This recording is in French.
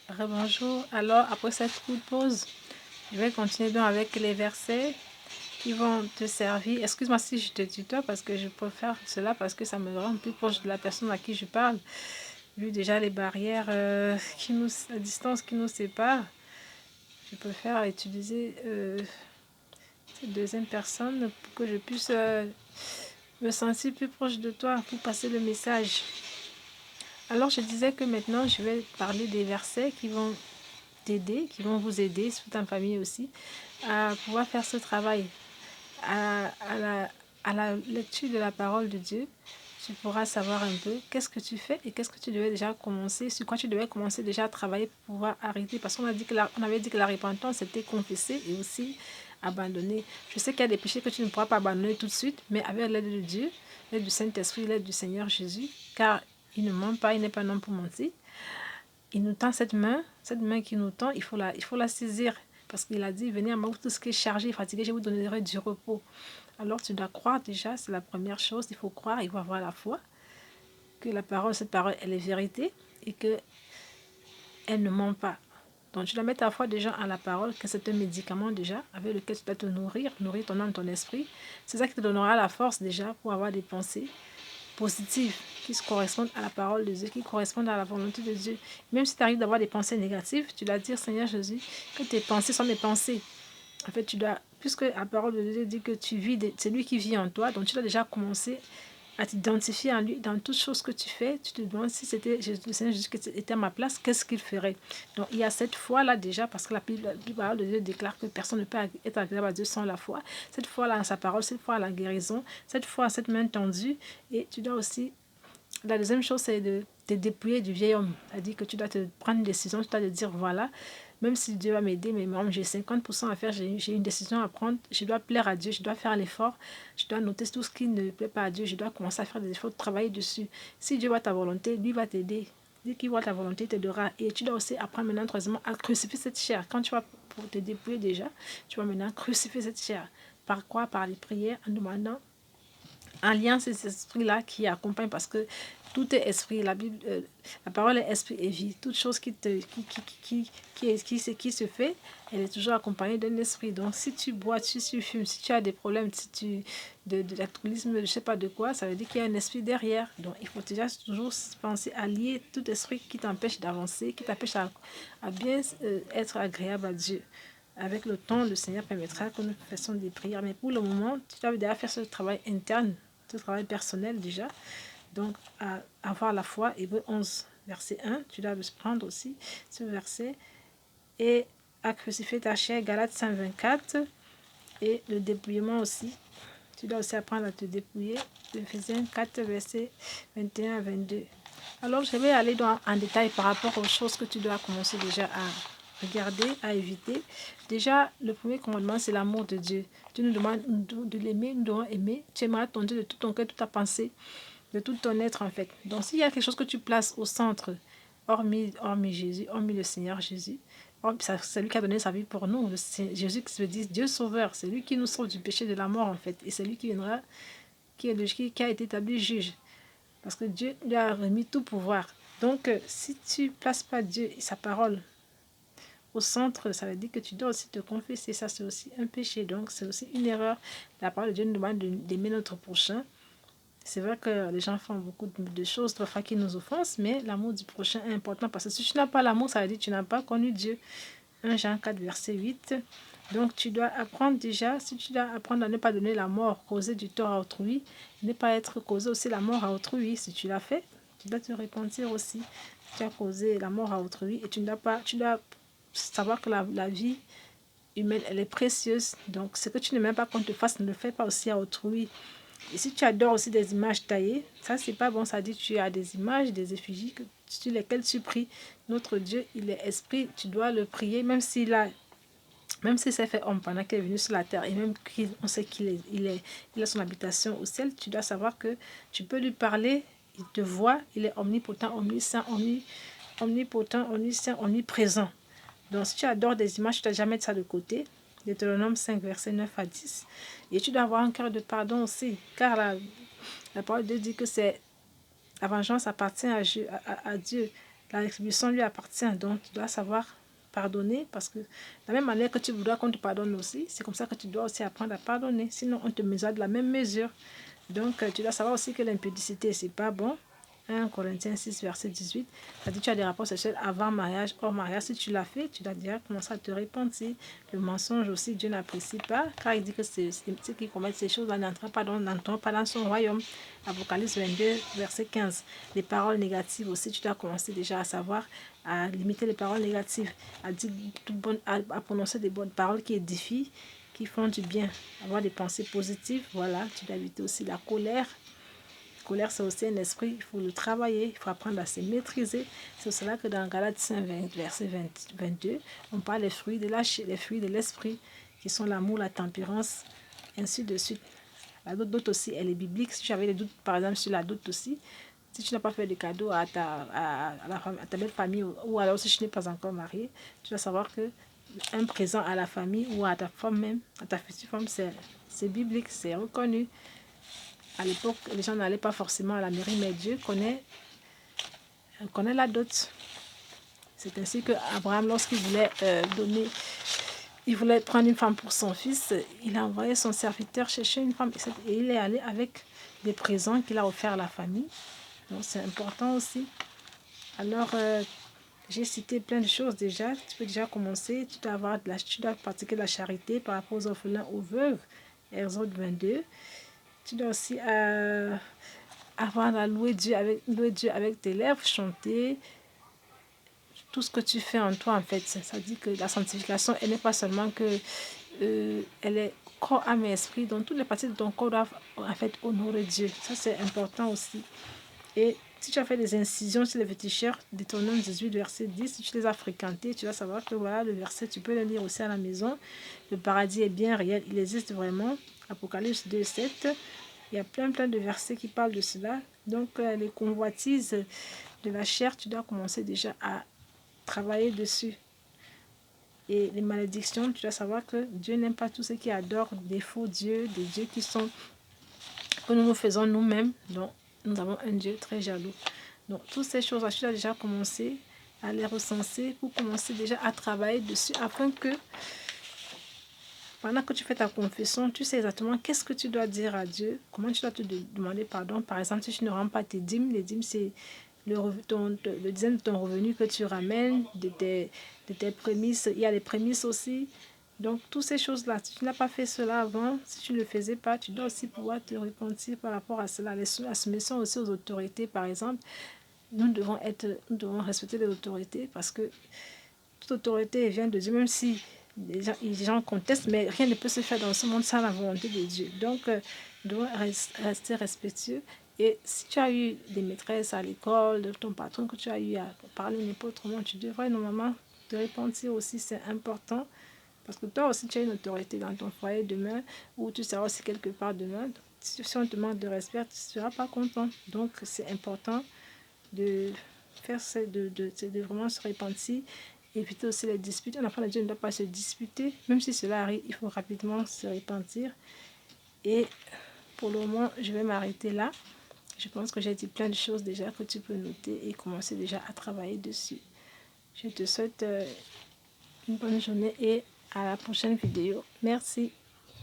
Rebonjour. Alors, après cette courte pause, je vais continuer donc avec les versets qui vont te servir. Excuse-moi si je te tutoie parce que je préfère cela parce que ça me rend plus proche de la personne à qui je parle. Vu déjà les barrières la distance qui nous sépare, je préfère utiliser cette deuxième personne pour que je puisse me sentir plus proche de toi pour passer le message. Alors, je disais que maintenant, je vais parler des versets qui vont t'aider, qui vont vous aider, toute ta famille aussi, à pouvoir faire ce travail. À, à, la, à la lecture de la parole de Dieu, tu pourras savoir un peu qu'est-ce que tu fais et qu'est-ce que tu devais déjà commencer, sur quoi tu devais commencer déjà à travailler pour pouvoir arrêter. Parce qu'on a dit que on avait dit que la repentance c'était confesser et aussi abandonner. Je sais qu'il y a des péchés que tu ne pourras pas abandonner tout de suite, mais avec l'aide de Dieu, l'aide du Saint-Esprit, l'aide du Seigneur Jésus, car il ne ment pas, il n'est pas un homme pour mentir. Il nous tend cette main qui nous tend, il faut la saisir. Parce qu'il a dit, venez à moi tout ce qui est chargé et fatigué, je vous donnerai du repos. Alors tu dois croire déjà, c'est la première chose, il faut croire, il faut avoir la foi, que cette parole, elle est vérité et qu'elle ne ment pas. Donc tu dois mettre ta foi déjà à la parole, que c'est un médicament déjà, avec lequel tu dois te nourrir ton âme, ton esprit. C'est ça qui te donnera la force déjà pour avoir des pensées positives qui se correspondent à la parole de Dieu, qui correspondent à la volonté de Dieu. Même si tu arrives d'avoir des pensées négatives, tu dois dire, Seigneur Jésus, que tes pensées sont mes pensées. En fait, puisque la parole de Dieu dit que c'est lui qui vit en toi, donc tu dois déjà commencer à t'identifier en lui dans toutes choses que tu fais. Tu te demandes si c'était le Seigneur Jésus qui était à ma place, qu'est-ce qu'il ferait. Donc il y a cette foi-là déjà, parce que la parole de Dieu déclare que personne ne peut être agréable à Dieu sans la foi. Cette foi-là en sa parole, cette foi à la guérison, cette foi à cette main tendue. Et tu dois aussi, la deuxième chose, c'est de te dépouiller du vieil homme. C'est-à-dire que tu dois te prendre une décision, tu dois te dire, voilà, même si Dieu va m'aider, mais moi, j'ai 50% à faire, j'ai une décision à prendre, je dois plaire à Dieu, je dois faire l'effort, je dois noter tout ce qui ne plaît pas à Dieu, je dois commencer à faire des efforts, travailler dessus. Si Dieu voit ta volonté, lui va t'aider. Dès qu'il voit ta volonté, il t'aidera. Et tu dois aussi apprendre maintenant, troisièmement, à crucifier cette chair. Quand tu vas pour te dépouiller déjà, tu vas maintenant crucifier cette chair. Par quoi? Par les prières, en demandant en lien ces esprits-là qui accompagnent parce que tout est esprit. La parole est esprit et vie. Toute chose qui se fait, elle est toujours accompagnée d'un esprit. Donc, si tu bois, si tu fumes, si tu as des problèmes, si tu de l'alcoolisme, je ne sais pas de quoi, ça veut dire qu'il y a un esprit derrière. Donc, il faut déjà toujours penser à lier tout esprit qui t'empêche d'avancer, qui t'empêche à bien être agréable à Dieu. Avec le temps, le Seigneur permettra que nous fassions des prières. Mais pour le moment, tu dois déjà faire ce travail interne, ce travail personnel déjà. Donc, à avoir la foi, Hébreux 11, verset 1, tu dois prendre aussi ce verset. Et à crucifier ta chair, Galates 5, 24. Et le dépouillement aussi. Tu dois aussi apprendre à te dépouiller. Ephésiens 4, verset 21 à 22. Alors, je vais aller en détail par rapport aux choses que tu dois commencer déjà à regarder, à éviter. Déjà, le premier commandement, c'est l'amour de Dieu. Dieu nous demande de l'aimer, nous devons aimer. Tu aimeras ton Dieu de tout ton cœur, toute ta pensée, de tout ton être en fait. Donc, s'il y a quelque chose que tu places au centre, hormis Jésus, hormis le Seigneur Jésus, c'est lui qui a donné sa vie pour nous. Jésus qui se dit Dieu sauveur, c'est lui qui nous sauve du péché de la mort en fait. Et c'est lui qui viendra, qui a été établi juge. Parce que Dieu lui a remis tout pouvoir. Donc, si tu ne places pas Dieu et sa parole au centre, ça veut dire que tu dois aussi te confesser. Ça, c'est aussi un péché. Donc, c'est aussi une erreur. La parole de Dieu nous demande d'aimer notre prochain. C'est vrai que les gens font beaucoup de choses parfois qui nous offensent, mais l'amour du prochain est important parce que si tu n'as pas l'amour, ça veut dire que tu n'as pas connu Dieu. 1 Jean 4, verset 8. Donc, tu dois apprendre déjà, si tu dois apprendre à ne pas donner la mort, causer du tort à autrui, ne pas être causé aussi la mort à autrui. Si tu l'as fait, tu dois te repentir aussi. Tu as causé la mort à autrui et tu dois savoir que la vie humaine, elle est précieuse. Donc, ce que tu ne mets pas qu'on te fasse, ne le fais pas aussi à autrui. Et si tu adores aussi des images taillées, ça, c'est pas bon. Ça dit que tu as des images, des effigies sur lesquelles tu pries. Notre Dieu, il est esprit. Tu dois le prier, même s'il s'est fait homme pendant qu'il est venu sur la terre, et même qu'on sait il a son habitation au ciel, tu dois savoir que tu peux lui parler, il te voit, il est omnipotent, omniscient, omnipotent, omniscient, omniprésent. Donc, si tu adores des images, tu ne dois jamais mettre ça de côté. Deutéronome 5, verset 9 à 10. Et tu dois avoir un cœur de pardon aussi, car la parole de Dieu dit que la vengeance appartient à Dieu. la rétribution lui appartient. Donc, tu dois savoir pardonner parce que de la même manière que tu voudras qu'on te pardonne aussi, c'est comme ça que tu dois aussi apprendre à pardonner. Sinon, on te mesure de la même mesure. Donc, tu dois savoir aussi que l'impudicité, c'est pas bon. 1 Corinthiens 6, verset 18. Ça dit tu as des rapports sexuels avant mariage, hors mariage. Si tu l'as fait, tu dois déjà commencer à te repentir. Le mensonge aussi, Dieu n'apprécie pas, car il dit que ceux qui commettent ces choses-là n'entrent pas dans son royaume. Apocalypse 22, verset 15. Les paroles négatives aussi, tu dois commencer déjà à savoir, à limiter les paroles négatives, à prononcer des bonnes paroles qui édifient, qui font du bien, avoir des pensées positives. Voilà, tu dois éviter aussi la colère. La colère, c'est aussi un esprit, il faut le travailler, il faut apprendre à se maîtriser. C'est pour cela que dans Galates 5, verset 22, on parle des fruits de l'esprit, qui sont l'amour, la tempérance, ainsi de suite. La dot aussi, elle est biblique. Si tu avais des doutes, par exemple, sur la dot aussi, si tu n'as pas fait de cadeau à ta belle famille, ou alors si tu n'es pas encore marié, tu dois savoir que un présent à la famille ou à ta femme même, à ta future femme, c'est biblique, c'est reconnu. À l'époque, les gens n'allaient pas forcément à la mairie, mais Dieu connaît la dot. C'est ainsi que Abraham, lorsqu'il voulait il voulait prendre une femme pour son fils, il a envoyé son serviteur chercher une femme et il est allé avec des présents qu'il a offerts à la famille. Donc c'est important aussi. Alors, j'ai cité plein de choses déjà. Tu peux déjà commencer. Tu dois pratiquer la charité par rapport aux orphelins, aux veuves. Exode 22. Tu dois aussi avoir à louer Dieu avec tes lèvres, chanter. Tout ce que tu fais en toi, en fait. Ça dit que la sanctification, elle n'est pas seulement que elle est corps, âme et esprit. Donc, toutes les parties de ton corps doivent en fait honorer Dieu. Ça, c'est important aussi. Et si tu as fait des incisions sur les féticheurs, Deutéronome 18, verset 10, si tu les as fréquentés, tu vas savoir que voilà, le verset, tu peux le lire aussi à la maison. Le paradis est bien réel, il existe vraiment. Apocalypse 2, 7. Il y a plein de versets qui parlent de cela. Donc, les convoitises de la chair, tu dois commencer déjà à travailler dessus. Et les malédictions, tu dois savoir que Dieu n'aime pas tous ceux qui adorent des faux dieux, des dieux que nous faisons nous-mêmes. Donc, nous avons un Dieu très jaloux. Donc, toutes ces choses-là, tu dois déjà commencer à les recenser pour commencer déjà à travailler dessus afin que pendant que tu fais ta confession, tu sais exactement qu'est-ce que tu dois dire à Dieu, comment tu dois te demander pardon. Par exemple, si tu ne rends pas tes dîmes, les dîmes, c'est le dixième de ton revenu que tu ramènes, de tes prémices. Il y a les prémices aussi. Donc, toutes ces choses-là, si tu n'as pas fait cela avant, si tu ne le faisais pas, tu dois aussi pouvoir te repentir par rapport à cela. La soumission aussi aux autorités, par exemple, nous devons respecter les autorités parce que toute autorité vient de Dieu, même si les gens contestent, mais rien ne peut se faire dans ce monde sans la volonté de Dieu. Donc, nous devons rester respectueux. Et si tu as eu des maîtresses à l'école, de ton patron que tu as eu à parler n'importe comment, tu devrais normalement te repentir aussi, c'est important. Parce que toi aussi, tu as une autorité dans ton foyer demain, ou tu seras aussi quelque part demain. Si on te manque de respect, tu ne seras pas content. Donc, c'est important de faire de vraiment se repentir. Éviter aussi les disputes. Un enfant de Dieu ne doit pas se disputer. Même si cela arrive, il faut rapidement se repentir. Et pour le moment, je vais m'arrêter là. Je pense que j'ai dit plein de choses déjà que tu peux noter et commencer déjà à travailler dessus. Je te souhaite une bonne journée et à la prochaine vidéo. Merci.